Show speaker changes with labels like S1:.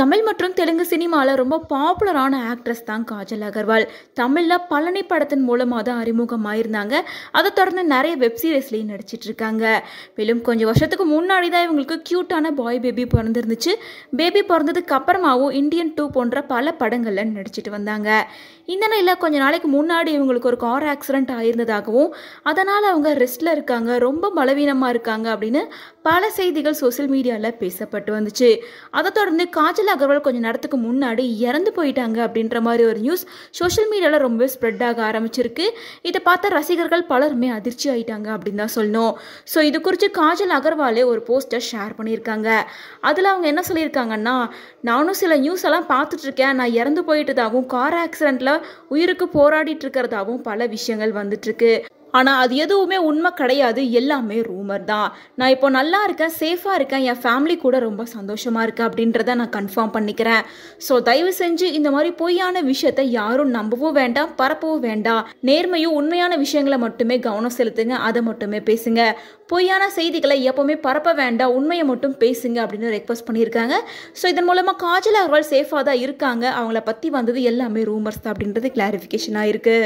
S1: தமிழ் மற்றும் தெலுங்கு சினிமாவில் ரொம்ப பாப்புலரான ஆக்ட்ரஸ் தான் காஜல் அகர்வால். தமிழில் பழனி படத்தின் மூலமாக தான் அறிமுகமாயிருந்தாங்க. அதை தொடர்ந்து நிறைய வெப் சீரிஸ்லையும் நடிச்சிட்டு இருக்காங்க. மேலும் கொஞ்சம் வருஷத்துக்கு முன்னாடி தான் இவங்களுக்கு க்யூட்டான பாய் பேபி பிறந்திருந்துச்சு. பேபி பிறந்ததுக்கு அப்புறமாவும் இந்தியன் 2 போன்ற பல படங்களில் நடிச்சிட்டு வந்தாங்க. இந்த நிலையில் கொஞ்ச நாளைக்கு முன்னாடி இவங்களுக்கு ஒரு கார் ஆக்சிடென்ட் ஆயிருந்ததாகவும் அதனால் அவங்க ரெஸ்ட்டில் இருக்காங்க, ரொம்ப பலவீனமாக இருக்காங்க அப்படின்னு பல செய்திகள் சோசியல் மீடியாவில் பேசப்பட்டு வந்துச்சு. அதை தொடர்ந்து காஜல் அகர்வால் கொஞ்சம் நேரத்துக்கு முன்னாடி இறந்து போயிட்டாங்க அப்படின்ற மாதிரி ஒரு நியூஸ் சோஷியல் மீடியாவில் ரொம்பவே ஸ்ப்ரெட் ஆக ஆரம்பிச்சிருக்கு. இதை பார்த்த ரசிகர்கள் பலருமே அதிர்ச்சி ஆயிட்டாங்க அப்படின்னு தான் சொல்லணும். ஸோ இது குறித்து காஜல் அகர்வாலே ஒரு போஸ்டர் ஷேர் பண்ணியிருக்காங்க. அதில் அவங்க என்ன சொல்லியிருக்காங்கன்னா, நானும் சில நியூஸ் எல்லாம் பார்த்துட்டு இருக்கேன், நான் இறந்து போயிட்டதாகவும் கார் ஆக்சிடென்ட்ல உயிருக்கு போராடிட்டு இருக்கிறதாகவும் பல விஷயங்கள் வந்துட்டு இருக்கு. ஆனால் அது எதுவுமே உண்மை கிடையாது, எல்லாமே ரூமர் தான். நான் இப்போ நல்லா இருக்கேன், சேஃபாக இருக்கேன், என் ஃபேமிலி கூட ரொம்ப சந்தோஷமாக இருக்கேன் அப்படின்றத நான் கன்ஃபார்ம் பண்ணிக்கிறேன். ஸோ தயவு செஞ்சு இந்த மாதிரி பொய்யான விஷயத்தை யாரும் நம்பவும் வேண்டாம், பரப்பவும் வேண்டாம். நேர்மையும் உண்மையான விஷயங்களை மட்டுமே கவனம் செலுத்துங்க, அதை மட்டுமே பேசுங்க. பொய்யான செய்திகளை எப்போவுமே பரப்ப வேண்டாம், உண்மையை மட்டும் பேசுங்க அப்படின்னு ரெக்வஸ்ட் பண்ணியிருக்காங்க. ஸோ இதன் மூலமாக காஜல் அகர்வால் சேஃபாக தான் இருக்காங்க, அவங்கள பற்றி வந்தது எல்லாமே ரூமர்ஸ் தான் அப்படின்றது கிளாரிஃபிகேஷன் ஆயிருக்கு.